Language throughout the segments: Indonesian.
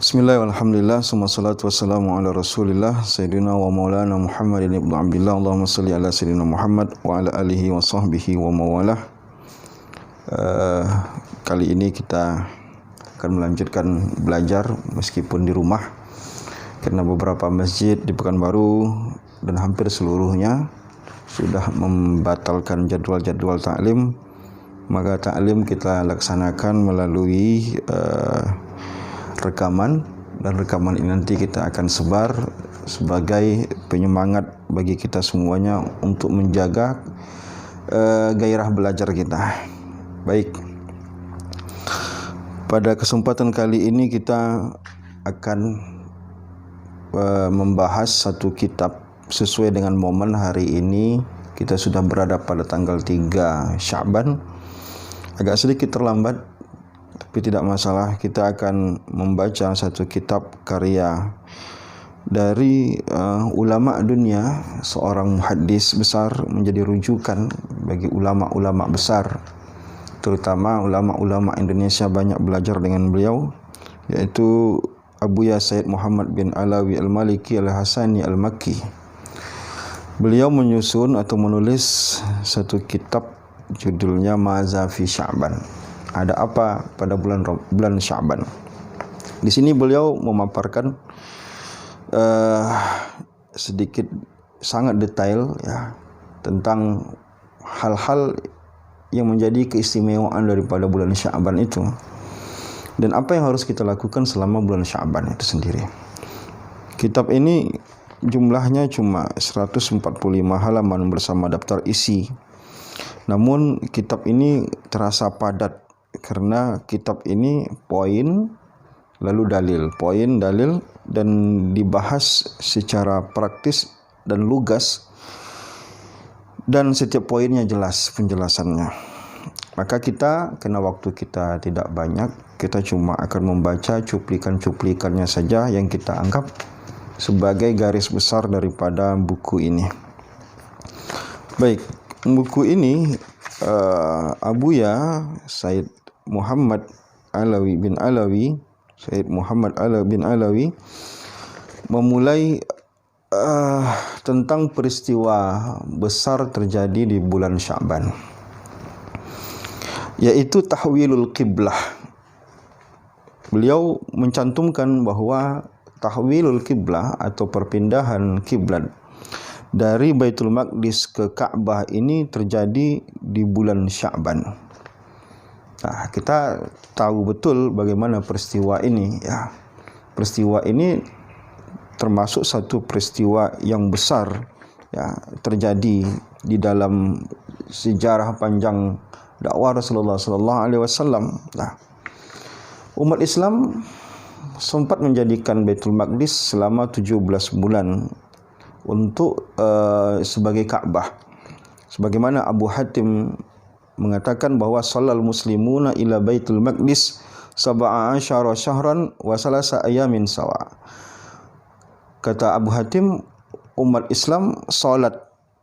Bismillah, alhamdulillah, summa salatu wassalamu ala rasulillah Sayyidina wa maulana Muhammadin ibn Abdillah. Allahumma salli ala Sayyidina Muhammad wa ala alihi wa sahbihi wa mawalah. Kali ini kita akan melanjutkan belajar meskipun di rumah, karena beberapa masjid di Pekanbaru dan hampir seluruhnya sudah membatalkan jadwal-jadwal taklim. Maka taklim kita laksanakan melalui rekaman, dan rekaman ini nanti kita akan sebar sebagai penyemangat bagi kita semuanya untuk menjaga gairah belajar kita. Baik, pada kesempatan kali ini kita akan membahas satu kitab sesuai dengan momen hari ini. Kita sudah berada pada tanggal 3 Sya'ban, agak sedikit terlambat, tapi tidak masalah. Kita akan membaca satu kitab karya dari ulama dunia, seorang muhaddis besar, menjadi rujukan bagi ulama-ulama besar, terutama ulama-ulama Indonesia banyak belajar dengan beliau, yaitu Abuya Sayyid Muhammad bin Alawi Al-Maliki Al-Hasani Al-Makki. Beliau menyusun atau menulis satu kitab judulnya Maza fi Sya'ban. Ada apa pada bulan Sya'ban? Di sini beliau memaparkan sedikit sangat detail ya tentang hal-hal yang menjadi keistimewaan daripada bulan Sya'ban itu, dan apa yang harus kita lakukan selama bulan Sya'ban itu sendiri. Kitab ini jumlahnya cuma 145 halaman bersama daftar isi. Namun kitab ini terasa padat, karena kitab ini poin lalu dalil, poin dalil, dan dibahas secara praktis dan lugas, dan setiap poinnya jelas penjelasannya. Maka kita, karena waktu kita tidak banyak, kita cuma akan membaca cuplikan-cuplikannya saja yang kita anggap sebagai garis besar daripada buku ini. Baik, buku ini Abuya Sayyid Muhammad Alawi bin Alawi, Sayyid Muhammad Alawi bin Alawi memulai tentang peristiwa besar terjadi di bulan Sya'ban, yaitu tahwilul qiblah. Beliau mencantumkan bahwa tahwilul qiblah atau perpindahan kiblat dari Baitul Maqdis ke Ka'bah ini terjadi di bulan Sya'ban. Nah, kita tahu betul bagaimana peristiwa ini ya. Peristiwa ini termasuk satu peristiwa yang besar ya, terjadi di dalam sejarah panjang dakwah Rasulullah sallallahu alaihi wasallam. Nah, umat Islam sempat menjadikan Baitul Maqdis selama 17 bulan untuk sebagai Ka'bah. Sebagaimana Abu Hatim mengatakan bahwa sallal muslimuna ila Baitul Maqdis 17 syahran wa salasa ayamin sawa. Kata Abu Hatim, umat Islam salat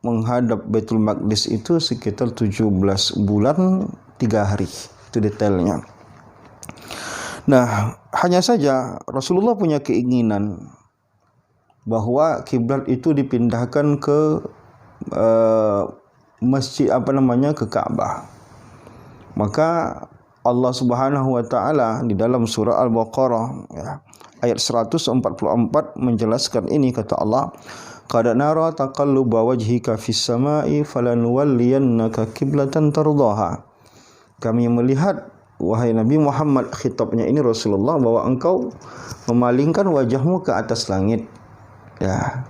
menghadap Baitul Maqdis itu sekitar 17 bulan 3 hari. Itu detailnya. Nah, hanya saja Rasulullah punya keinginan bahwa kiblat itu dipindahkan ke masjid ke Ka'bah. Maka Allah Subhanahu wa taala di dalam surah Al-Baqarah ya, ayat 144 menjelaskan ini. Kata Allah, qad nara taqalluba wajhika fis sama'i falanuwalliyannaka qiblatan tardaha. Kami melihat, wahai Nabi Muhammad, khitabnya ini Rasulullah, bahwa engkau memalingkan wajahmu ke atas langit ya.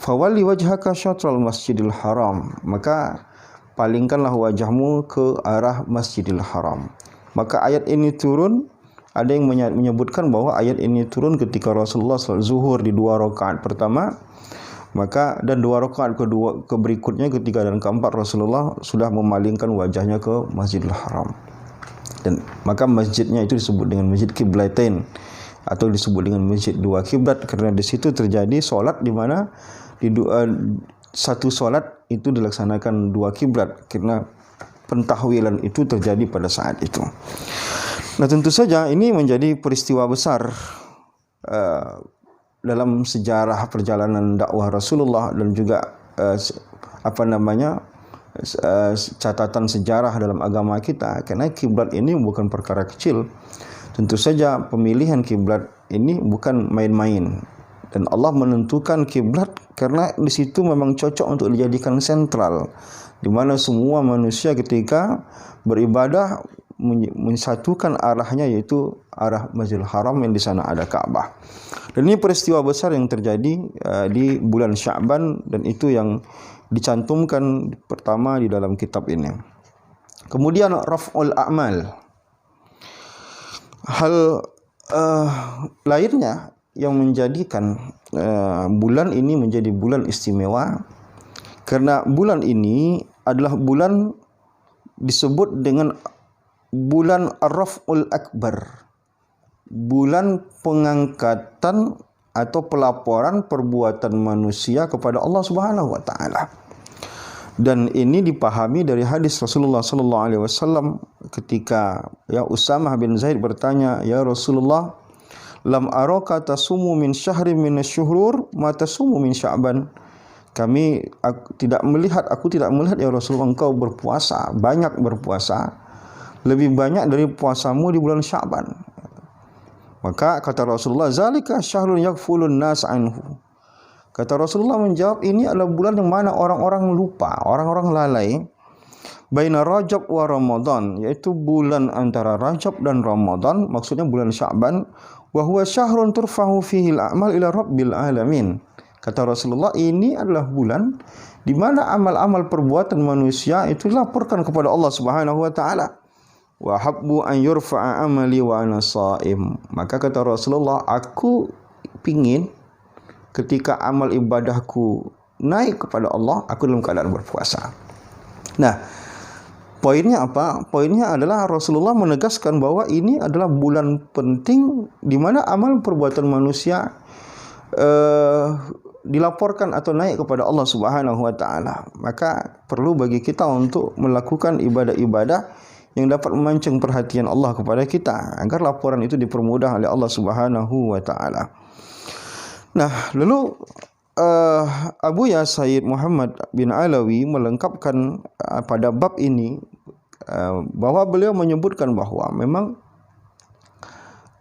Fawalli wajhaka syatral masjidil haram, maka palingkanlah wajahmu ke arah Masjidil Haram. Maka ayat ini turun, ada yang menyebutkan bahwa ayat ini turun ketika Rasulullah salat zuhur di 2 rakaat pertama, maka dan 2 rakaat kedua berikutnya, ketiga dan keempat, Rasulullah sudah memalingkan wajahnya ke Masjidil Haram. Dan maka masjidnya itu disebut dengan Masjid Qiblatain, atau disebut dengan Masjid 2 Kiblat, karena di situ terjadi solat di mana satu solat itu dilaksanakan 2 kiblat, karena pentahwilan itu terjadi pada saat itu. Nah, tentu saja ini menjadi peristiwa besar dalam sejarah perjalanan dakwah Rasulullah dan juga catatan sejarah dalam agama kita, karena kiblat ini bukan perkara kecil. Tentu saja pemilihan kiblat ini bukan main-main, dan Allah menentukan kiblat karena di situ memang cocok untuk dijadikan sentral, di mana semua manusia ketika beribadah mensatukan arahnya, yaitu arah Masjidil Haram yang di sana ada Ka'bah. Dan ini peristiwa besar yang terjadi di bulan Sya'ban, dan itu yang dicantumkan pertama di dalam kitab ini. Kemudian raf'ul a'mal. Hal lainnya yang menjadikan bulan ini menjadi bulan istimewa, karena bulan ini adalah bulan disebut dengan bulan Ar-Raf'ul Akbar, bulan pengangkatan atau pelaporan perbuatan manusia kepada Allah Subhanahu wa taala. Dan ini dipahami dari hadis Rasulullah sallallahu alaihi wasallam ketika Usamah bin Zaid bertanya, "Ya Rasulullah, lam araka tasumu min syahrin min asy-syuhur ma tasumu min Sya'ban." Aku tidak melihat ya Rasulullah, engkau banyak berpuasa, lebih banyak dari puasamu di bulan Sya'ban. Maka kata Rasulullah, "Zalika syahrun yaghfulun nas anhu." Kata Rasulullah menjawab, ini adalah bulan yang mana orang-orang lupa, orang-orang lalai. Baina Rajab wa Ramadan, yaitu bulan antara Rajab dan Ramadan, maksudnya bulan Sya'ban. Wa huwa syahrun turfa'u fihi al-a'mal ila rabbil alamin. Kata Rasulullah, ini adalah bulan di mana amal-amal perbuatan manusia itu dilaporkan kepada Allah Subhanahu wa taala. Wa habbu an yurfa'a amali wa ana sha'im. Maka kata Rasulullah, aku pingin ketika amal ibadahku naik kepada Allah, aku dalam keadaan berpuasa. Nah, poinnya apa? Poinnya adalah Rasulullah menegaskan bahwa ini adalah bulan penting di mana amal perbuatan manusia dilaporkan atau naik kepada Allah Subhanahu wa taala. Maka perlu bagi kita untuk melakukan ibadah-ibadah yang dapat memancing perhatian Allah kepada kita, agar laporan itu dipermudah oleh Allah Subhanahu wa taala. Nah, lalu Abu Ya Sayyid Muhammad bin Alawi melengkapkan pada bab ini bahwa beliau menyebutkan bahwa memang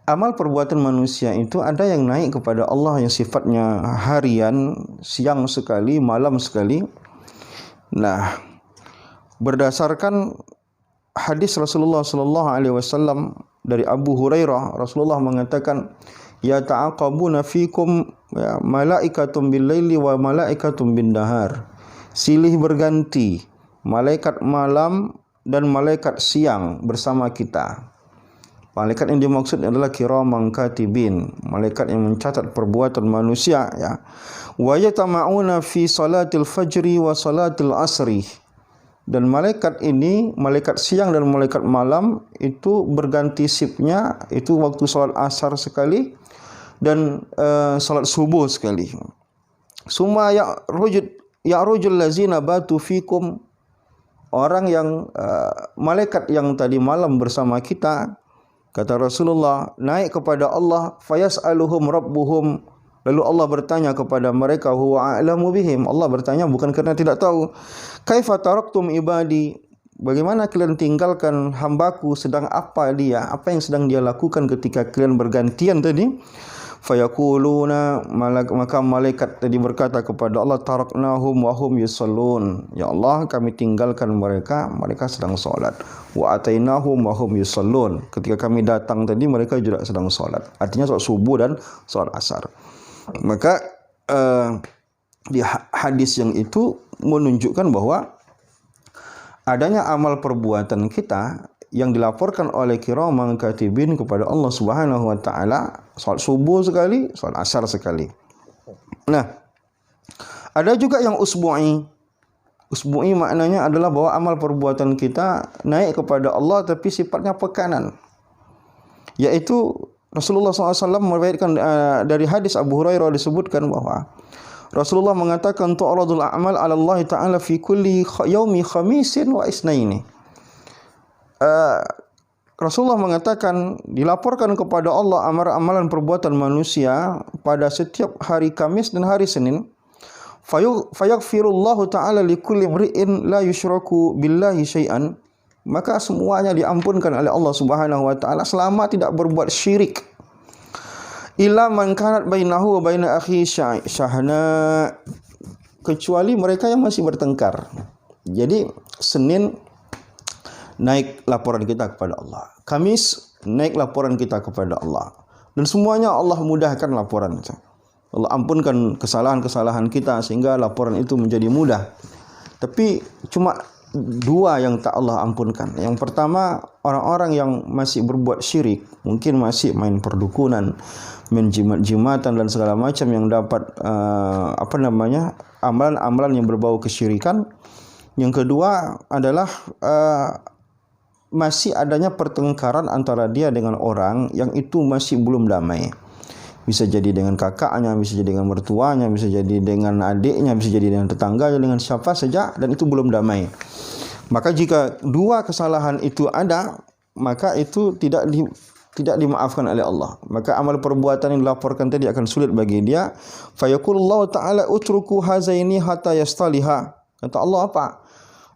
amal perbuatan manusia itu ada yang naik kepada Allah yang sifatnya harian, siang sekali, malam sekali. Nah, berdasarkan hadis Rasulullah sallallahu alaihi wasallam dari Abu Hurairah, Rasulullah mengatakan, "Ya ta'aqabuna fikum malaikatun bil laili wa malaikatun bin nahar." Silih berganti malaikat malam dan malaikat siang bersama kita. Malaikat yang dimaksud adalah kiraman katibin, malaikat yang mencatat perbuatan manusia, ya. Wa yatama'una fi salatil fajri wa salatil asri. Dan malaikat ini, malaikat siang dan malaikat malam itu berganti shiftnya, itu waktu salat asar sekali dan salat subuh sekali. Summa ya'rujul lazina batu fikum. Orang yang malaikat yang tadi malam bersama kita, kata Rasulullah, naik kepada Allah, fayas'aluhum rabbuhum. Lalu Allah bertanya kepada mereka, huwa a'lamu bihim. Allah bertanya bukan karena tidak tahu. Kaifa taraktum ibadi? Bagaimana kalian tinggalkan hambaku, sedang apa dia? Apa yang sedang dia lakukan ketika kalian bergantian tadi? Fayaquluna, maka malaikat tadi berkata kepada Allah, taraknahum wa hum yusallun. Ya Allah, kami tinggalkan mereka sedang salat. Wa atainahum wa hum yusallun. Ketika kami datang tadi mereka juga sedang salat. Artinya salat subuh dan salat asar. Maka di hadis yang itu menunjukkan bahwa adanya amal perbuatan kita yang dilaporkan oleh kiraman katibin kepada Allah Subhanahu wa taala, salat subuh sekali, salat asar sekali. Nah, ada juga yang usbu'i. Usbu'i maknanya adalah bahwa amal perbuatan kita naik kepada Allah tapi sifatnya pekanan. Yaitu Rasulullah SAW meriwayatkan dari hadis Abu Hurairah disebutkan bahwa Rasulullah mengatakan tu'radul a'mal 'ala Allah Ta'ala fi kulli yaumi khamisin wa isnaini. Rasulullah mengatakan dilaporkan kepada Allah amalan perbuatan manusia pada setiap hari Kamis dan hari Senin. Fayaghfirullahu ta'ala likulli imri'in la yusyraku billahi syai'an. Maka semuanya diampunkan oleh Allah Subhanahu wa taala selama tidak berbuat syirik. Illa man kanat bainahu wa baina akhi syahna, kecuali mereka yang masih bertengkar. Jadi Senin naik laporan kita kepada Allah, Kamis naik laporan kita kepada Allah, dan semuanya Allah mudahkan laporan itu. Allah ampunkan kesalahan-kesalahan kita sehingga laporan itu menjadi mudah. Tapi cuma dua yang tak Allah ampunkan. Yang pertama, orang-orang yang masih berbuat syirik, mungkin masih main perdukunan, main jimat-jimatan dan segala macam yang dapat amalan-amalan yang berbau kesyirikan. Yang kedua adalah masih adanya pertengkaran antara dia dengan orang yang itu masih belum damai. Bisa jadi dengan kakaknya, bisa jadi dengan mertuanya, bisa jadi dengan adiknya, bisa jadi dengan tetangganya, dengan siapa saja, dan itu belum damai. Maka jika dua kesalahan itu ada, maka itu tidak dimaafkan oleh Allah. Maka amal perbuatan yang dilaporkan tadi akan sulit bagi dia. Fayaqulullahu ta'ala utruku hazaini hatta yastaliha. Kata Allah apa?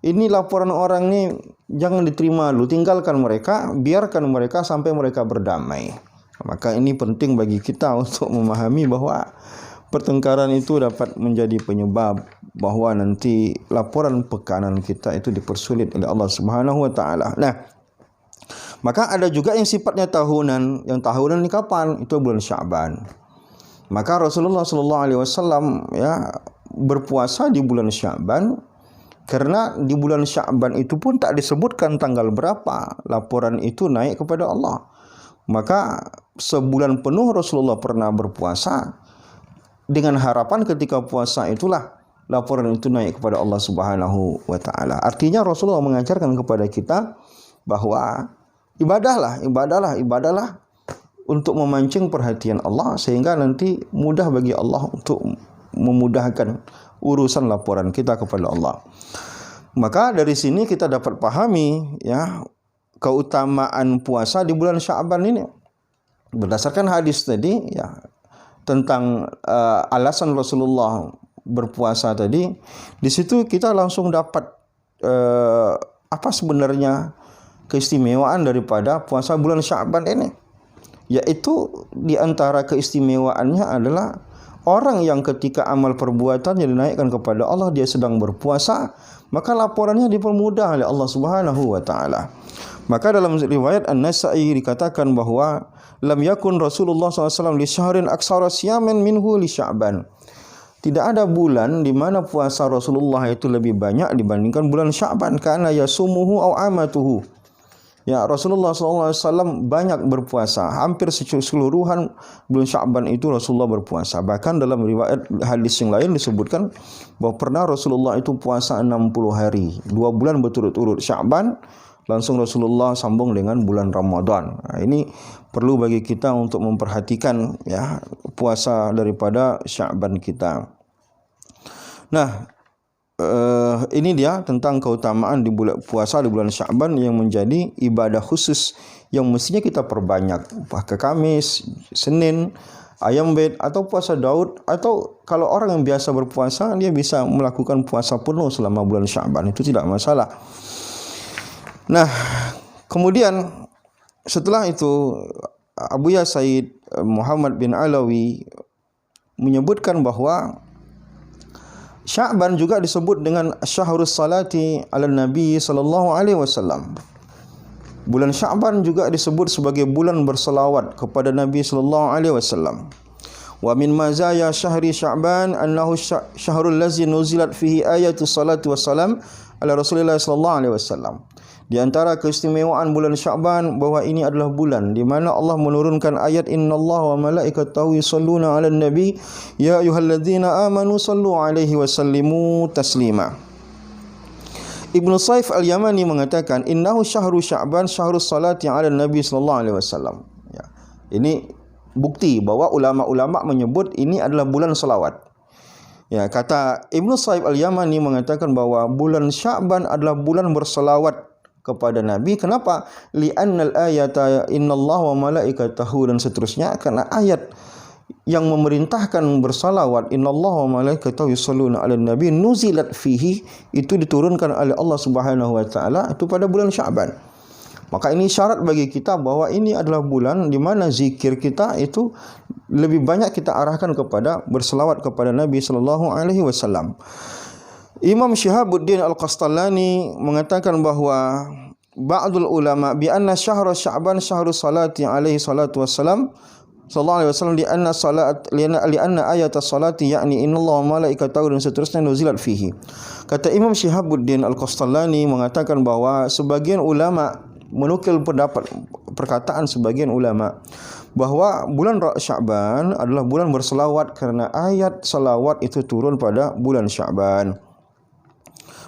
Ini laporan orang ini jangan diterima dulu, tinggalkan mereka, biarkan mereka sampai mereka berdamai. Maka ini penting bagi kita untuk memahami bahwa pertengkaran itu dapat menjadi penyebab bahwa nanti laporan pekanan kita itu dipersulit oleh Allah Subhanahu wa taala. Nah, maka ada juga yang sifatnya tahunan. Yang tahunan ini kapan? Itu bulan Sya'ban. Maka Rasulullah sallallahu alaihi wasallam berpuasa di bulan Sya'ban, karena di bulan Sya'ban itu pun tak disebutkan tanggal berapa laporan itu naik kepada Allah. Maka sebulan penuh Rasulullah pernah berpuasa dengan harapan ketika puasa itulah laporan itu naik kepada Allah Subhanahu wa taala. Artinya Rasulullah mengajarkan kepada kita bahwa ibadahlah untuk memancing perhatian Allah sehingga nanti mudah bagi Allah untuk memudahkan urusan laporan kita kepada Allah. Maka dari sini kita dapat pahami keutamaan puasa di bulan Sya'ban ini. Berdasarkan hadis tadi tentang alasan Rasulullah berpuasa tadi, di situ kita langsung dapat apa sebenarnya keistimewaan daripada puasa bulan Sya'ban ini. Yaitu di antara keistimewaannya adalah orang yang ketika amal perbuatannya dinaikkan kepada Allah, dia sedang berpuasa, maka laporannya dipermudah oleh Allah Subhanahu wa taala. Maka dalam riwayat An-Nasa'i dikatakan bahwa lam yakun Rasulullah SAW li syahrin aksara siyaman minhu li Sya'ban. Tidak ada bulan di mana puasa Rasulullah itu lebih banyak dibandingkan bulan Sya'ban, karena yasumuhu aw amatuhu. Rasulullah SAW banyak berpuasa, hampir keseluruhan bulan Sya'ban itu Rasulullah berpuasa. Bahkan dalam riwayat hadis yang lain disebutkan bahwa pernah Rasulullah itu puasa 60 hari, 2 bulan berturut-turut Sya'ban, langsung Rasulullah sambung dengan bulan Ramadan. Nah, ini perlu bagi kita untuk memperhatikan puasa daripada Sya'ban kita. Nah, ini dia tentang keutamaan di bulan puasa di bulan Sya'ban yang menjadi ibadah khusus yang mestinya kita perbanyak. Ke Kamis, Senin, Ayam Bait atau puasa Daud, atau kalau orang yang biasa berpuasa dia bisa melakukan puasa penuh selama bulan Sya'ban, itu tidak masalah. Nah, kemudian setelah itu Abuya Said Muhammad bin Alawi menyebutkan bahwa Sya'ban juga disebut dengan Syahrus Salati ala Nabi sallallahu alaihi wasallam. Bulan Sya'ban juga disebut sebagai bulan berselawat kepada Nabi sallallahu alaihi wasallam. Wa min mazaya syahri Sya'ban annahu syahrul ladzi nuzilat fihi ayatus salati wassalam ala Rasulillah sallallahu alaihi wasallam. Di antara keistimewaan bulan Sya'ban bahwa ini adalah bulan di mana Allah menurunkan ayat innallaha wa malaikatahu yusholluna 'alan nabi ya ayyuhalladzina amanu shallu 'alaihi wa sallimu taslima. Ibnu Saif Al-Yamani mengatakan innahu syahru Sya'ban syahrus salati 'alan nabi sallallahu alaihi wasallam. Ini bukti bahwa ulama-ulama menyebut ini adalah bulan selawat. Kata Ibnu Saif Al-Yamani mengatakan bahwa bulan Sya'ban adalah bulan berselawat kepada Nabi. Kenapa? Li'annal ayata innallaha wa malaikatahu dan seterusnya, karena ayat yang memerintahkan bersalawat innallaha wa malaikatahu yusholluna 'alan nabi nuzilat fihi, itu diturunkan oleh Allah Subhanahu wa taala itu pada bulan Sya'ban. Maka ini syarat bagi kita bahwa ini adalah bulan di mana zikir kita itu lebih banyak kita arahkan kepada berselawat kepada Nabi sallallahu alaihi wasallam. Imam Syihabuddin Al-Qastallani mengatakan bahwa ba'dul ulama bi anna syahra Sya'ban syahru salati alaihi salatu wassalam sallallahu alaihi wasallam lianna ayat as-salati yakni innallaha wa malaikatahu dan seterusnya nuzilat fihi. Kata Imam Syihabuddin Al-Qastallani mengatakan bahwa sebagian ulama menukil perkataan sebagian ulama bahwa bulan Sya'ban adalah bulan berselawat karena ayat salawat itu turun pada bulan Sya'ban.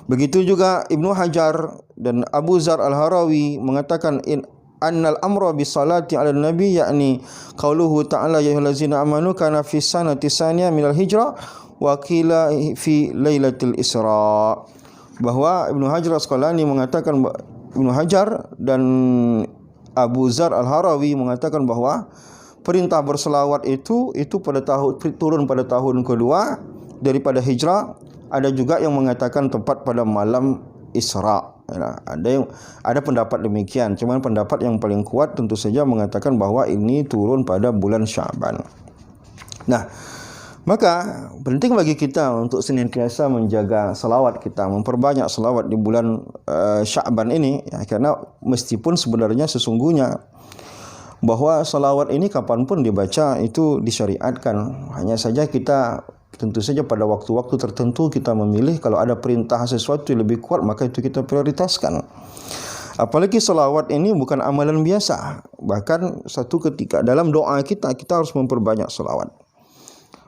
Begitu juga Ibnu Hajar dan Abu Zar Al-Harawi mengatakan annal amra bis salati 'ala nabi yakni qauluhu ta'ala ya ayyuhallazina amanu kana fi sanati tsaniyah minal hijrah wa qila fi lailatul isra. Bahwa Ibnu Hajar Al-Asqalani mengatakan, Ibnu Hajar dan Abu Zar Al-Harawi mengatakan bahwa perintah berselawat itu pada turun pada tahun kedua daripada hijrah. Ada juga yang mengatakan tepat pada malam Isra. Ada pendapat demikian. Cuma pendapat yang paling kuat tentu saja mengatakan bahwa ini turun pada bulan Sya'ban. Nah, maka penting bagi kita untuk senantiasa menjaga selawat kita, memperbanyak selawat di bulan Sya'ban ini, ya, karena meskipun sebenarnya sesungguhnya bahwa selawat ini kapanpun dibaca itu disyariatkan. Hanya saja kita tentu saja pada waktu-waktu tertentu kita memilih, kalau ada perintah sesuatu yang lebih kuat maka itu kita prioritaskan. Apalagi selawat ini bukan amalan biasa. Bahkan satu ketika dalam doa kita harus memperbanyak selawat.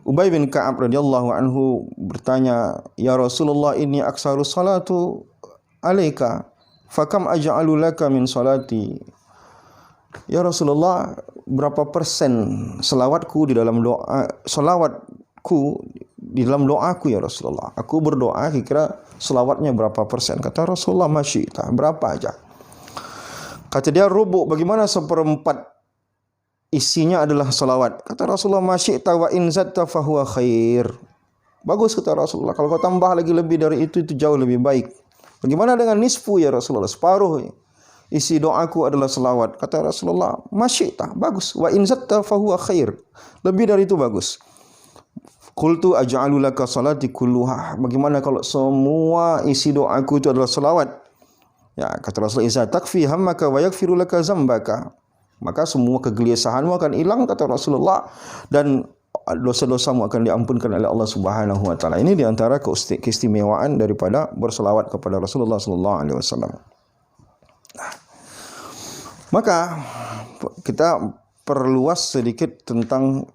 Ubay bin Ka'ab radhiyallahu anhu bertanya, "Ya Rasulullah, inni aksaru salatu alaika, fakam aj'alu laka min salati?" Ya Rasulullah, berapa persen selawatku di dalam doa, di dalam doaku ya Rasulullah. Aku berdoa kira selawatnya berapa persen? Kata Rasulullah, masyita, berapa aja. Kata dia, rubu', bagaimana seperempat isinya adalah selawat? Kata Rasulullah, masyita wa in zatta fahuwa khair. Bagus kata Rasulullah, kalau kau tambah lagi lebih dari itu jauh lebih baik. Bagaimana dengan nisfu ya Rasulullah? Separuh isi doaku adalah selawat. Kata Rasulullah, masyita, bagus. Wa in zatta fahuwa khair. Lebih dari itu bagus. Qultu aj'alu laka salati kulluha. Bagaimana kalau semua isi doaku itu adalah selawat? Ya, kata Rasulullah, iza takfi hammaka wa yaghfiru laka zambaka. Maka semua kegelisahanmu akan hilang kata Rasulullah, dan dosa-dosamu akan diampunkan oleh Allah Subhanahu wa taala. Ini di antara keistimewaan daripada berselawat kepada Rasulullah sallallahu alaihi wasallam. Maka kita perluas sedikit tentang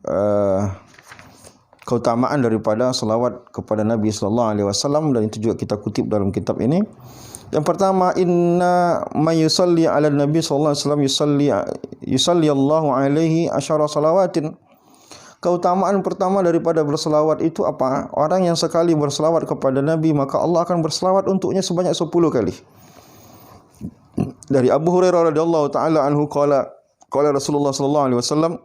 keutamaan daripada selawat kepada Nabi sallallahu alaihi wasallam, dan itu juga kita kutip dalam kitab ini. Yang pertama, inna may yusalli 'ala nabi sallallahu alaihi wasallam yusalli Allahu alaihi asyara salawatin. Keutamaan pertama daripada berselawat itu apa? Orang yang sekali berselawat kepada Nabi maka Allah akan berselawat untuknya sebanyak 10 kali. Dari Abu Hurairah radhiyallahu taala anhu qala Rasulullah sallallahu alaihi wasallam,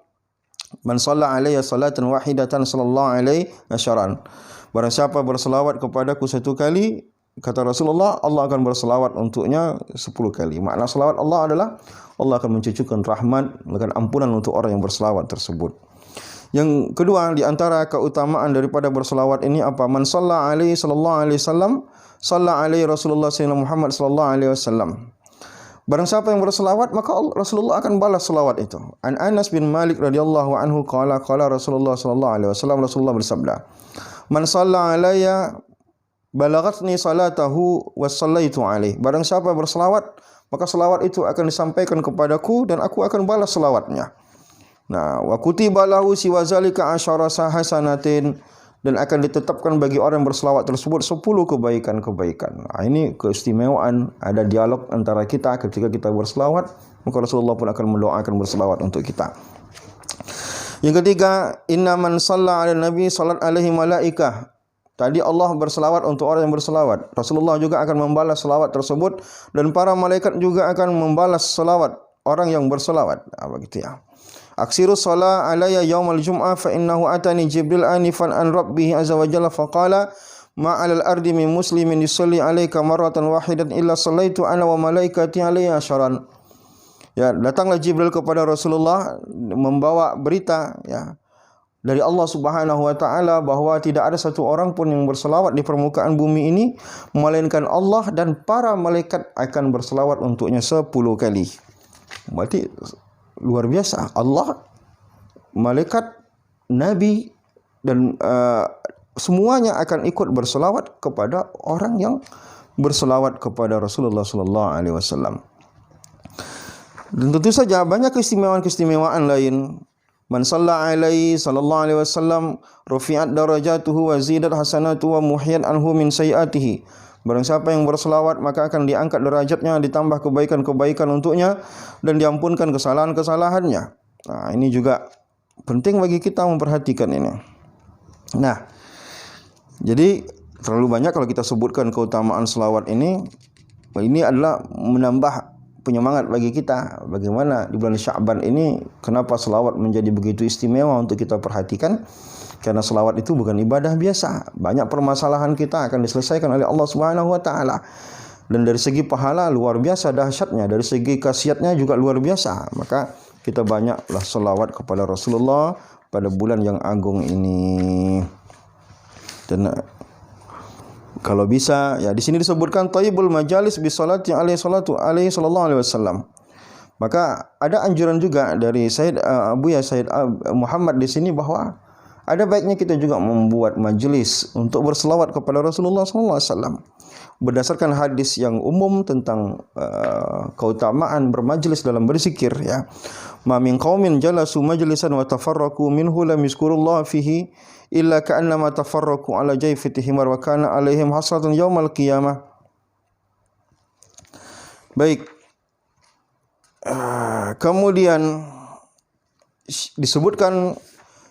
man shalla alayya salatan wahidatan sallallahu alaihi asyaran. Barang siapa berselawat kepadaku satu kali, kata Rasulullah, Allah akan berselawat untuknya 10 kali. Makna selawat Allah adalah Allah akan mencucurkan rahmat, memberikan ampunan untuk orang yang berselawat tersebut. Yang kedua, di antara keutamaan daripada berselawat ini apa? Man shalla alaihi sallallahu alaihi wasallam, shalla alaihi Rasulullah sallallahu Muhammad sallallahu alaihi wasallam. Barang siapa yang berselawat maka Rasulullah akan balas selawat itu. An Anas bin Malik radhiyallahu anhu qala Rasulullah sallallahu alaihi wasallam, Rasulullah bersabda, man shalla alayya balagatni salatahu wa sallaitu alaihi. Barang siapa berselawat maka selawat itu akan disampaikan kepadaku dan aku akan balas selawatnya. Nah, wa kutiba lahu siwa zalika asyara hasanatin, dan akan ditetapkan bagi orang yang berselawat tersebut 10 kebaikan-kebaikan. Nah, ini keistimewaan ada dialog antara kita ketika kita berselawat, maka Rasulullah pun akan mendoakan berselawat untuk kita. Yang ketiga, inna man shalla 'ala nabi sallat alaihi malaikah Tadi Allah berselawat untuk orang yang berselawat. Rasulullah juga akan membalas selawat tersebut dan para malaikat juga akan membalas selawat orang yang berselawat. Begitu ya. Aksiru shalah alayya yaumal jum'ah fa innahu atani Jibril anifan an rabbih azza wa jalla faqala ma 'alal ardi min muslimin yusalli 'alaika marratan wahidatan illa sallaitu ana wa malaikati 'alaihi asharan. Ya, datanglah Jibril kepada Rasulullah membawa berita ya dari Allah Subhanahu wa taala bahwa tidak ada satu orang pun yang berselawat di permukaan bumi ini melainkan Allah dan para malaikat akan berselawat untuknya 10 kali. Berarti luar biasa. Allah, malaikat, nabi dan semuanya akan ikut berselawat kepada orang yang berselawat kepada Rasulullah sallallahu alaihi wasallam. Dan tentu saja banyak keistimewaan-keistimewaan lain. Man shalla alaihi sallallahu alaihi wasallam rufi'at darajatuhu wa zidat hasanatuhu wa muhiyat anhu min sayiatihi. Barang siapa yang berselawat maka akan diangkat derajatnya, ditambah kebaikan-kebaikan untuknya dan diampunkan kesalahan-kesalahannya. Nah, ini juga penting bagi kita memperhatikan ini. Nah, jadi terlalu banyak kalau kita sebutkan keutamaan selawat ini adalah menambah penyemangat bagi kita bagaimana di bulan Sya'ban ini kenapa selawat menjadi begitu istimewa untuk kita perhatikan. Karena selawat itu bukan ibadah biasa. Banyak permasalahan kita akan diselesaikan oleh Allah Subhanahu wa taala. Dan dari segi pahala luar biasa dahsyatnya, dari segi khasiatnya juga luar biasa. Maka kita banyaklah selawat kepada Rasulullah pada bulan yang agung ini. Dan kalau bisa ya di sini disebutkan thayyibul majalis bi salati alaihi salatu alaihi sallallahu alaihi wasallam. Maka ada anjuran juga dari Sayyid Sayyid Muhammad di sini bahwa ada baiknya kita juga membuat majelis untuk berselawat kepada Rasulullah SAW berdasarkan hadis yang umum tentang keutamaan bermajlis dalam berzikir ya. Ma min qaumin jalasu majlisan wa tafarraqu minhu lam yuzkurullah fihi illa ka'annama tafarraqu ala jayfati himar wa kana alaihim hasratun yaumal qiyamah. Baik. Kemudian disebutkan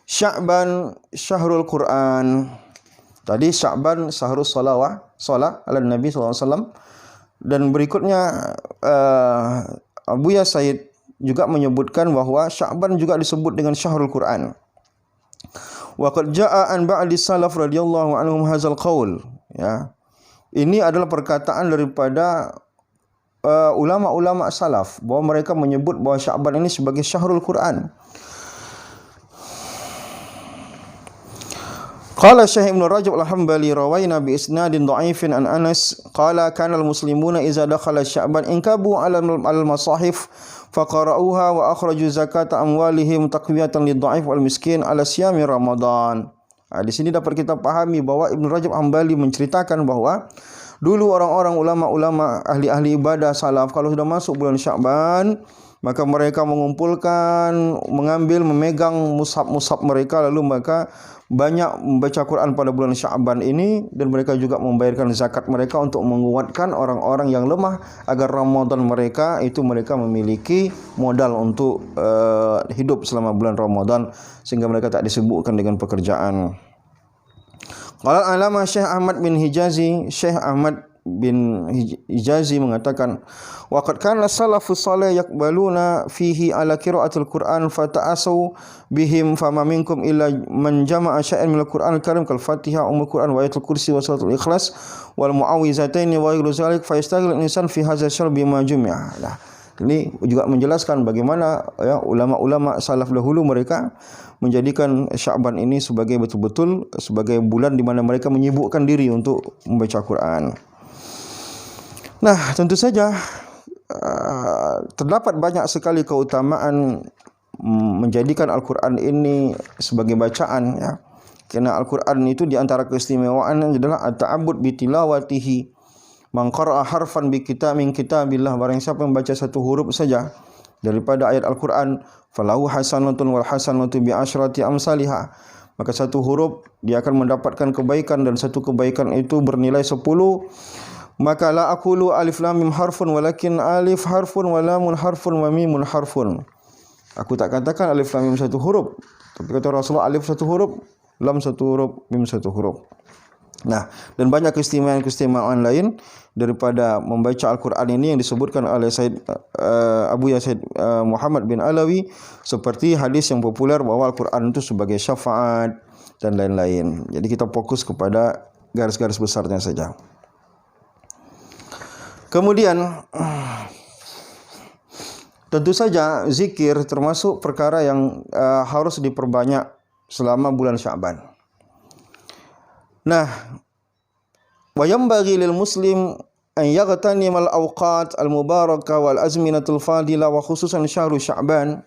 Sya'ban syahrul Quran. Tadi Sya'ban syahrul salah ala Nabi SAW. Dan berikutnya Buya Said juga menyebutkan bahwa Sya'ban juga disebut dengan syahrul Quran. Wa qad jaa'a an ba'di salaf radhiyallahu anhum hadzal qaul. Ya. Ini adalah perkataan daripada ulama-ulama salaf bahwa mereka menyebut bahwa Sya'ban ini sebagai syahrul Quran. Qala Syekh Ibn Rajab Al-Hambali rawaina bi isnadin dha'ifin an Anas qala kana al-muslimuna idza dakhala Sya'ban inkabu 'ala al-masahif faqara'uha wa akhraju zakata amwalihim taqwiyatan lid-dha'if wal miskin 'ala siyami Ramadan. Di sini dapat kita pahami bahwa Ibn Rajab Hambali menceritakan bahwa dulu orang-orang ulama-ulama ahli-ahli ibadah salaf kalau sudah masuk bulan Sya'ban maka mereka mengumpulkan, mengambil, memegang mushaf-mushaf mereka lalu maka banyak membaca Quran pada bulan Sya'ban ini dan mereka juga membayarkan zakat mereka untuk menguatkan orang-orang yang lemah agar Ramadan mereka itu mereka memiliki modal untuk hidup selama bulan Ramadan sehingga mereka tak disibukkan dengan pekerjaan. Qala al-alama Syekh Ahmad bin Hijazi, Syekh Ahmad bin Hijazi mengatakan wa qad kana salafus salih yaqbaluna fihi ala qiraatil Qur'an fata'asu bihim fama minkum illa man jama'a syai'an minal Qur'anil karim kal Fatihah Ummul Qur'an wa ayatul kursi wa salatul ikhlas wal muawwizataini wa ghairu zalik fa yastaghil insan fi hadzal syarb bima jumi'a. Nah, ini juga menjelaskan bagaimana ya ulama-ulama salaf dahulu mereka menjadikan Sya'ban ini sebagai betul-betul sebagai bulan di mana mereka menyibukkan diri untuk membaca Quran. Nah, tentu saja terdapat banyak sekali keutamaan menjadikan Al-Quran ini sebagai bacaan ya. Karena Al-Quran itu di antara keistimewaannya adalah at-ta'abbud bi tilawatihi. Man qara'a harfan bi min kitabillah, barang siapa yang membaca satu huruf saja daripada ayat Al-Quran, falahu hasanatun wal hasanatu bi asyrati amsalihah. Maka satu huruf dia akan mendapatkan kebaikan dan satu kebaikan itu bernilai 10. Maka la aqulu alif lam mim harfun walakin alif harfun wa lamun harfun wa mimun harfun. Aku tak katakan alif lam mim satu huruf, tapi kata Rasulullah alif satu huruf, lam satu huruf, mim satu huruf. Nah, dan banyak keistimewaan lain daripada membaca Al-Quran ini yang disebutkan oleh Abu Yazid Muhammad bin Alawi, seperti hadis yang populer bahwa Al-Quran itu sebagai syafaat dan lain-lain. Jadi kita fokus kepada garis-garis besarnya saja. Kemudian tentu saja zikir termasuk perkara yang harus diperbanyak selama bulan Sya'ban. Nah, wa yanbaghi lil muslim an yaghtanimal awqat al mubarakah wal azminatul fadila wa khususan syahrul Sya'ban.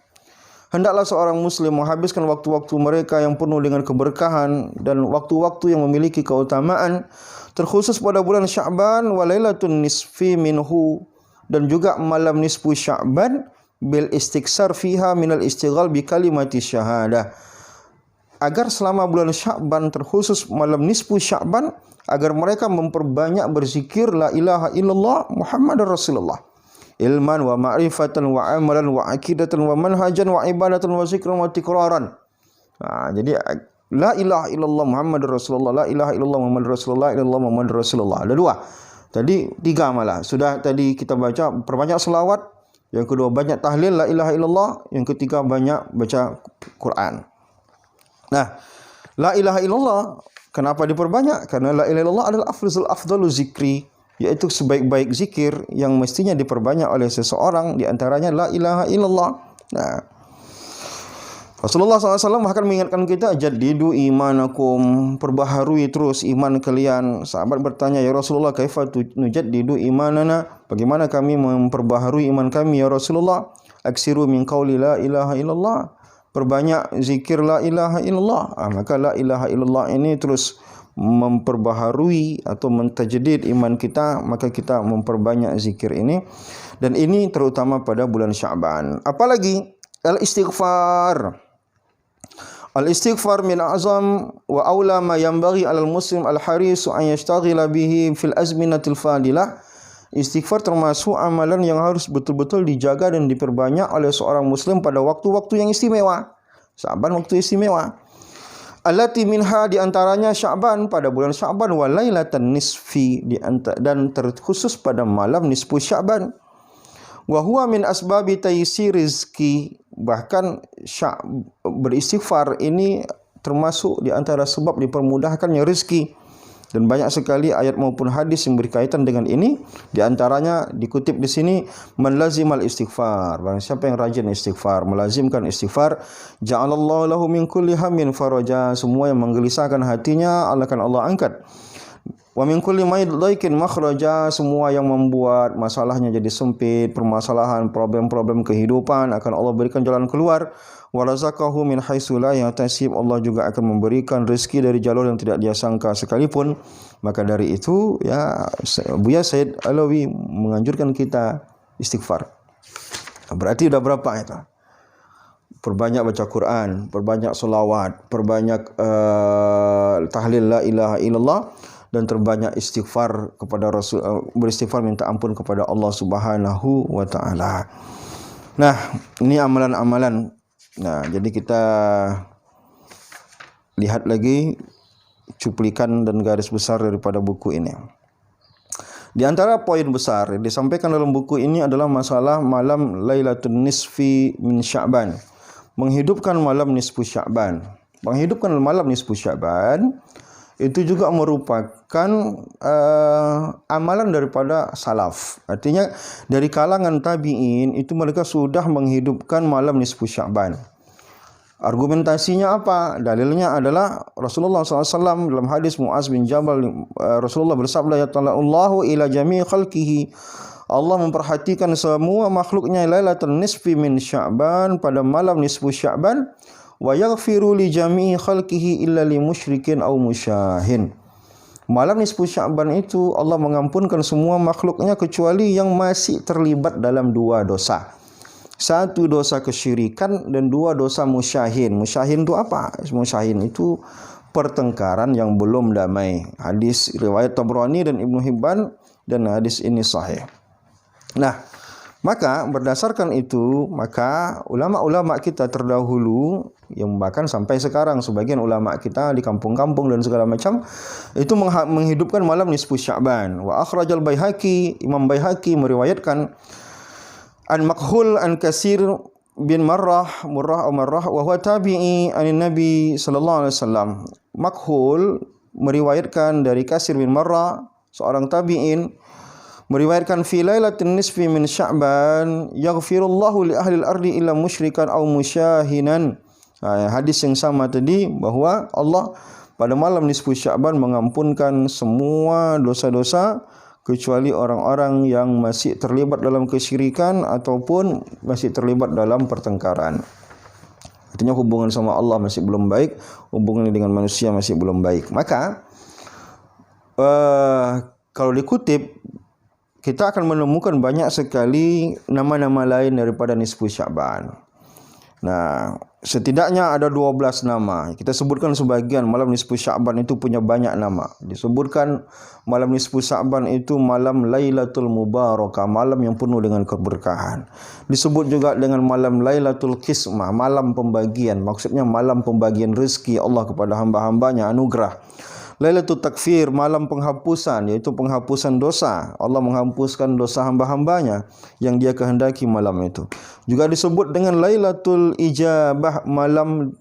Hendaklah seorang muslim menghabiskan waktu-waktu mereka yang penuh dengan keberkahan dan waktu-waktu yang memiliki keutamaan, terkhusus pada bulan Sya'ban wa lailatun nisfi minhu, dan juga malam nisfu Sya'ban, bil istiksar fiha minal istighal bi kalimati syahadah. Agar selama bulan Sya'ban, terkhusus malam nisfu Sya'ban, agar mereka memperbanyak berzikir la ilaha illallah Muhammadar Rasulullah, ilman wa ma'rifatan wa amalan wa akidatan wa manhajan wa ibadatan wa zikran wa tikraran. Jadi la ilaha illallah Muhammadur Rasulullah, la ilaha illallah Muhammadur Rasulullah, illallah Muhammadur Rasulullah. Ada dua. Tadi tiga malah. Sudah tadi kita baca perbanyak selawat, yang kedua banyak tahlil la ilaha illallah, yang ketiga banyak baca Quran. Nah, la ilaha illallah kenapa diperbanyak? Karena la ilaha illallah adalah afdalu zikri, yaitu sebaik-baik zikir yang mestinya diperbanyak oleh seseorang, di antaranya la ilaha illallah. Nah, Rasulullah SAW bahkan mengingatkan kita, jaddidu imanakum, perbaharui terus iman kalian. Sahabat bertanya, ya Rasulullah, kaifa nujaddidu imanana, bagaimana kami memperbaharui iman kami ya Rasulullah? Aksiru min qauli la ilaha illallah, perbanyak zikir la ilaha illallah. Maka la ilaha illallah ini terus memperbaharui atau mentajdid iman kita, maka kita memperbanyak zikir ini, dan ini terutama pada bulan Sya'ban. Apalagi al-istighfar. Al-istighfar min a'zam wa aula ma yanbaghi 'alal muslim al-haris an yashtaghila bihi fil azminatil fadilah. Istighfar termasuk amalan yang harus betul-betul dijaga dan diperbanyak oleh seorang muslim pada waktu-waktu yang istimewa. Sya'ban waktu istimewa. Allati minha, di antaranya Sya'ban, pada bulan Sya'ban, wa lailatan nisfi, dan terkhusus pada malam nisfu Sya'ban. Wa huwa min asbabi taysir rizki, bahkan beristighfar ini termasuk di antara sebab dipermudahkannya rezeki. Dan banyak sekali ayat maupun hadis yang berkaitan dengan ini. Di antaranya dikutip di sini, man lazimal istighfar, barang siapa yang rajin istighfar, melazimkan istighfar, ja'alallahu lahu min kulli hammin faraja, semua yang menggelisahkan hatinya akan Allah angkat. Wa min kulli maidlaikin makhraja, semua yang membuat masalahnya jadi sempit, permasalahan, problem-problem kehidupan, akan Allah berikan jalan keluar. Wa razaqahu min haitsu la yahtasib, Allah juga akan memberikan rezeki dari jalur yang tidak dia sangka sekalipun. Maka dari itu ya, Buya Said Alawi menganjurkan kita istighfar. Berarti udah berapa itu? Perbanyak baca Quran, perbanyak selawat, perbanyak tahlil la ilaha illallah, dan terbanyak istighfar kepada Rasul, beristighfar minta ampun kepada Allah Subhanahu wa taala. Nah, ini amalan-amalan. Nah, jadi kita lihat lagi cuplikan dan garis besar daripada buku ini. Di antara poin besar yang disampaikan dalam buku ini adalah masalah malam Lailatul Nisfi min Sya'ban. Menghidupkan malam nisfu Sya'ban. Menghidupkan malam nisfu Sya'ban itu juga merupakan amalan daripada salaf. Artinya dari kalangan tabi'in itu mereka sudah menghidupkan malam nisfu Sya'ban. Argumentasinya apa? Dalilnya adalah Rasulullah SAW dalam hadis Mu'az bin Jabal, Rasulullah bersabda, ya ta'allahu ila jami'i khalqihi, Allah memperhatikan semua makhluknya lailatul nisfi min Sya'ban, pada malam nisfu Sya'ban, wa yaghfiru li jami'i khalqihi illa li musyrikin aw musyahin. Malam nisfu Sya'ban itu Allah mengampunkan semua makhluknya kecuali yang masih terlibat dalam dua dosa. Satu dosa kesyirikan dan dua dosa musyahin. Musyahin itu apa? Musyahin itu pertengkaran yang belum damai. Hadis riwayat Tabrani dan Ibnu Hibban, dan hadis ini sahih. Nah, Maka berdasarkan itu, maka ulama-ulama kita terdahulu yang bahkan sampai sekarang sebagian ulama kita di kampung-kampung dan segala macam itu menghidupkan malam nisfu Sya'ban. Wa akhrajal Baihaqi, Imam Baihaqi meriwayatkan an Makhul an Kasir bin Murrah wa huwa tabi'i anin Nabi sallallahu alaihi wasallam. Makhul meriwayatkan dari Kasir bin Murrah, seorang tabi'in, meriwayatkan fi lailatin nisfi min Sya'ban yaghfirullahu li ahli al-ardi illa musyrikan aw musyahinan. Hadis yang sama tadi bahwa Allah pada malam nisfu Sya'ban mengampunkan semua dosa-dosa kecuali orang-orang yang masih terlibat dalam kesyirikan ataupun masih terlibat dalam pertengkaran. Artinya hubungan sama Allah masih belum baik, hubungan dengan manusia masih belum baik. Maka kalau dikutip, kita akan menemukan banyak sekali nama-nama lain daripada nisfu Sya'ban. Nah, setidaknya ada 12 nama. Kita sebutkan sebagian. Malam nisfu Sya'ban itu punya banyak nama. Disebutkan malam nisfu Sya'ban itu malam Lailatul Mubarakah, malam yang penuh dengan keberkahan. Disebut juga dengan malam Lailatul Qismah, malam pembagian. Maksudnya malam pembagian rezeki Allah kepada hamba-hambanya, anugerah. Lailatul Takfir, malam penghapusan, yaitu penghapusan dosa. Allah menghapuskan dosa hamba-hambanya yang dia kehendaki malam itu. Juga disebut dengan Lailatul Ijabah, malam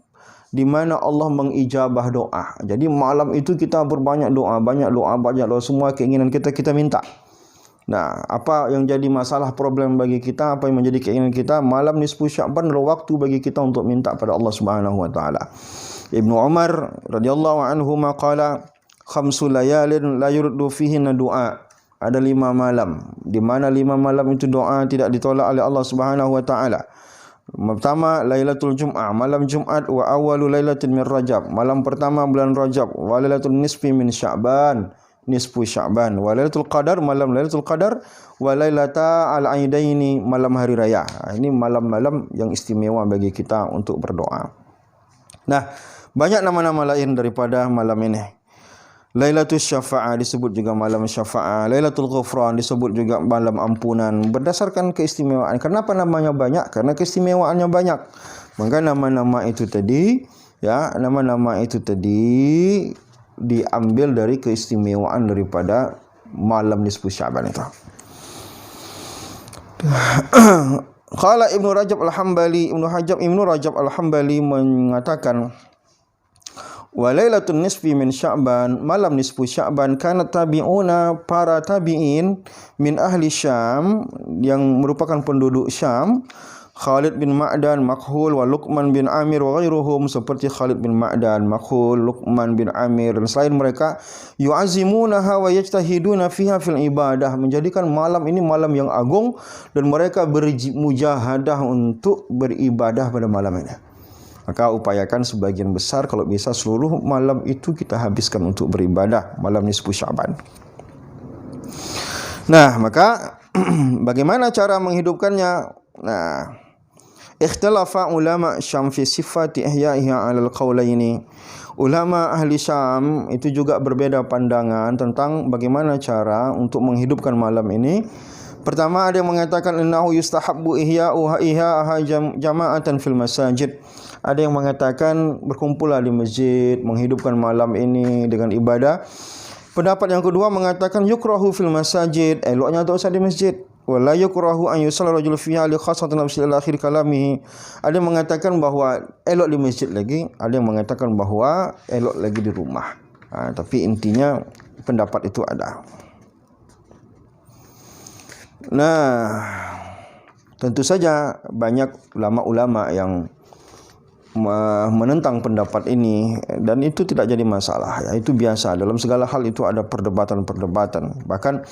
di mana Allah mengijabah doa. Jadi malam itu kita berbanyak doa, banyak doa, semua keinginan kita minta. Nah, apa yang jadi masalah problem bagi kita, apa yang menjadi keinginan kita, malam nisfu Sya'ban adalah waktu bagi kita untuk minta pada Allah Subhanahu wa taala. Ibnu Umar radhiyallahu anhu maqala khamsu layalin la yurdu fihinna du'a. Ada 5 malam di mana 5 malam itu doa tidak ditolak oleh Allah Subhanahu wa taala. Pertama, Lailatul Jum'ah, malam Jumat, wa awwalu lailatin min Rajab, malam pertama bulan Rajab, wa lailatul nisfi min Sya'ban, nisfu Sya'ban, wa lailatul qadar, malam Lailatul Qadar, wa lailata al-aidaini, malam hari raya. Ini malam-malam yang istimewa bagi kita untuk berdoa. Nah, banyak nama-nama lain daripada malam ini. Lailatul Syafa'ah disebut juga malam Syafa'ah. Lailatul Ghufran disebut juga malam ampunan. Berdasarkan keistimewaan. Kenapa namanya banyak? Karena keistimewaannya banyak. Maka nama-nama itu tadi, diambil dari keistimewaan daripada malam nisfu Sya'ban itu. Qala Ibnu Rajab Al-Hambali mengatakan, wa lailatul nisfi min Sya'ban, malam nisfu Sya'ban, kana tabi'una, para tabi'in min ahli Syam yang merupakan penduduk Syam, Khalid bin Ma'dan, Makhul, wa Luqman bin Amir wa ghairuhum, seperti Khalid bin Ma'dan, Makhul, Luqman bin Amir dan selain mereka, yu'azimunaha wa yajtahiduna fiha fil ibadah, menjadikan malam ini malam yang agung dan mereka bermujahadah untuk beribadah pada malam ini. Maka upayakan sebagian besar, kalau bisa seluruh malam itu kita habiskan untuk beribadah malam nisfu Sya'ban. Nah, maka bagaimana cara menghidupkannya? Nah, ikhtalafa ulama Syam fi sifati ihya'iha 'alal qaulaini. Ulama ahli Syam itu juga berbeda pandangan tentang bagaimana cara untuk menghidupkan malam ini. Pertama, ada yang mengatakan innahu yustahabbu ihya'uha jama'atan fil masajid. Ada yang mengatakan berkumpullah di masjid, menghidupkan malam ini dengan ibadah. Pendapat yang kedua mengatakan yukrahu fil masajid, eloknya tak usah di masjid. Wala yukrahu an yusalla rajul fiha li khassatan nafsi ila akhir kalamihi. Ada yang mengatakan bahwa elok di masjid lagi, ada yang mengatakan bahwa elok lagi di rumah. Tapi intinya pendapat itu ada. Nah, tentu saja banyak ulama-ulama yang menentang pendapat ini dan itu tidak jadi masalah, ya, itu biasa dalam segala hal, itu ada perdebatan-perdebatan. Bahkan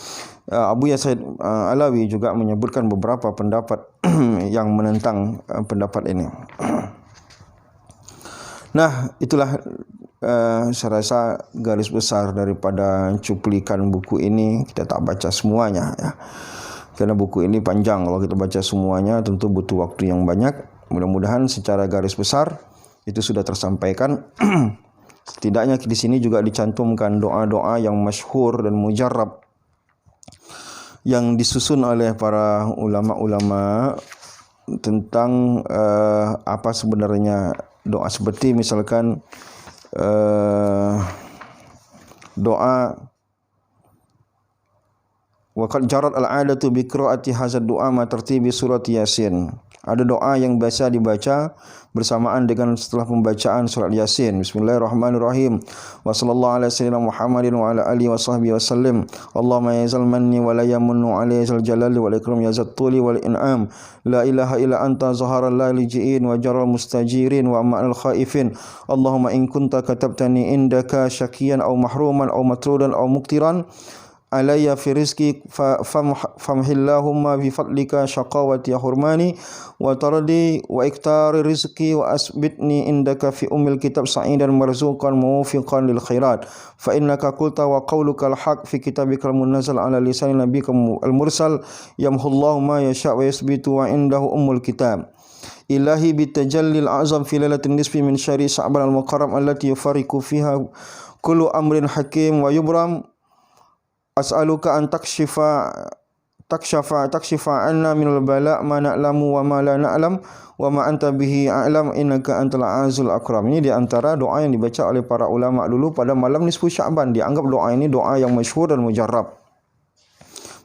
Abu Yazid Alawi juga menyebutkan beberapa pendapat yang menentang pendapat ini. Nah, itulah saya rasa garis besar daripada cuplikan buku ini. Kita tak baca semuanya, ya, karena buku ini panjang. Kalau kita baca semuanya tentu butuh waktu yang banyak. Mudah-mudahan secara garis besar itu sudah tersampaikan. Setidaknya di sini juga dicantumkan doa-doa yang masyhur dan mujarrab yang disusun oleh para ulama-ulama tentang apa sebenarnya doa, seperti misalkan doa wa qad jarat al-'adatu bi qiraati hadzal du'a ma tartibi surat Yasin. Ada doa yang biasa dibaca bersamaan dengan setelah pembacaan surat Yasin. Bismillahirrahmanirrahim. Wa sallallahu ala sayyidina Muhammadin wa ala alihi wa sahbihi wasallam. Allahumma ya zal manni wa la yamunnu alayhi zal jalali wal ikram ya zat tuli wal in'am. La ilaha illa anta zaharal lalijiin wa jaral mustajirin wa ma'al khaifin. Allahumma in kunta katabtani indaka syakiyan aw mahruman aw matrudan aw muktiran alayya fi rizqi famhillahumma bi fadlika shaqawati hurmani wa tardi wa iktari rizqi wa asbitni indaka fi ummil kitab sa'idan marzuqan muwaffiqan lil khairat fa innaka qulta wa qawluka al haq fi kitabikal munazzal ala lisan nabiyika al mursal yamhullahu ma yasha wa yasbitu wa indahu ummul kitab. Ilahi bitajallil azam fi lailatin nisfi min syahri Sya'ban al-mukarram allati yufariqu fiha kullu amrin hakim wa yubram. As'aluka an takshifa anna minal bala' ma na'lamu wa ma la na'lam wa ma anta bihi a'lam innaka antal azizul akram. Ini di antara doa yang dibaca oleh para ulama dulu pada malam nisfu Sya'ban. Dianggap doa ini doa yang masyhur dan mujarrab.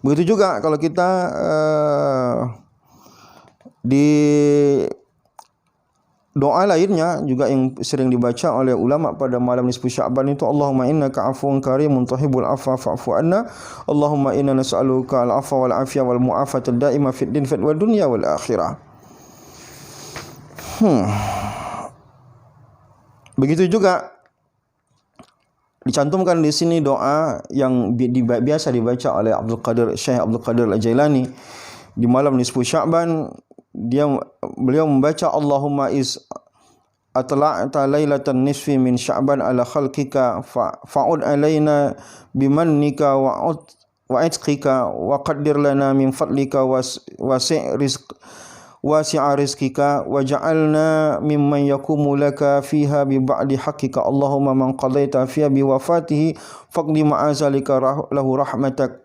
Begitu juga kalau kita di doa lainnya juga yang sering dibaca oleh ulama pada malam nisfu Sya'ban itu, Allahumma innaka afuwun karimun tuhibbul afwa fa'fu anna. Allahumma inna nas'aluka al-afwa wal afiyah wal mu'afata daima fid din wal dunya wal akhirah. Begitu juga dicantumkan di sini doa yang biasa dibaca oleh Syekh Abdul Qadir Al-Jailani di malam nisfu Sya'ban. Beliau membaca Allahumma is atla'ta lailatan nisfi min Sya'ban ala khalqika fa'ud alaina bimannika wa itqika wa qaddir lana min fadlika wasi'a rizqika wa ja'alna mimman yakumu laka fiha bi ba'di haqqika. Allahumma man qadaita fiha bi wafatihi faqdi ma'azalika lahu rahmatak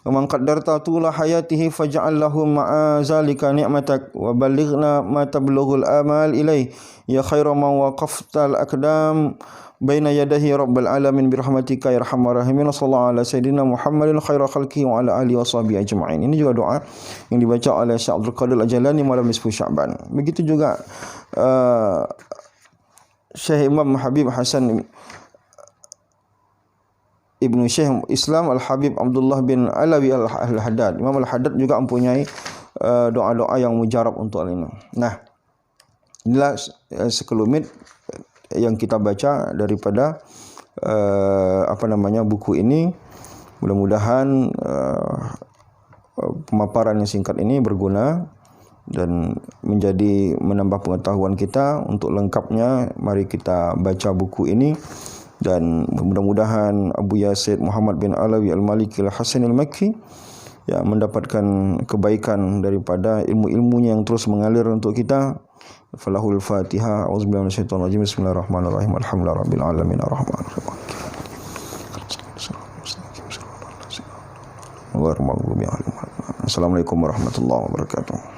wa man qaddarta tula hayatihi faj'al lahu ma'a zalika ni'matak wa ballighna ma tablughul amal ilaih ya khairu man waqafta al aqdam baina yadahi rabbil alamin bi rahmatika ya arhamar rahimin. Sallallahu ala sayyidina Muhammadin khairu khalqihi wa ala alihi washabihi ajma'in. Ini juga doa yang dibaca oleh Syekh Abdul Qadir Al-Jailani malam nisfu Sya'ban. Begitu juga Syekh Imam Habib Hasan Ibnu Syekh Islam Al-Habib Abdullah bin Alawi Al-Haddad. Imam Al-Haddad juga mempunyai doa-doa yang mujarab untuk hal ini. Nah, inilah sekelumit yang kita baca daripada buku ini. Mudah-mudahan pemaparan yang singkat ini berguna dan menambah pengetahuan kita. Untuk lengkapnya mari kita baca buku ini. Dan mudah-mudahan Abu Yazid Muhammad bin Alawi Al-Maliki Al-Hasan Al-Makki mendapatkan kebaikan daripada ilmu-ilmunya yang terus mengalir untuk kita. Falahul Fatihah. Auzubillahi minasyaitonir rajim. Bismillahirrahmanirrahim. Alhamdulillahirabbil alamin arrahmanirrahim. Assalamualaikum warahmatullahi wabarakatuh.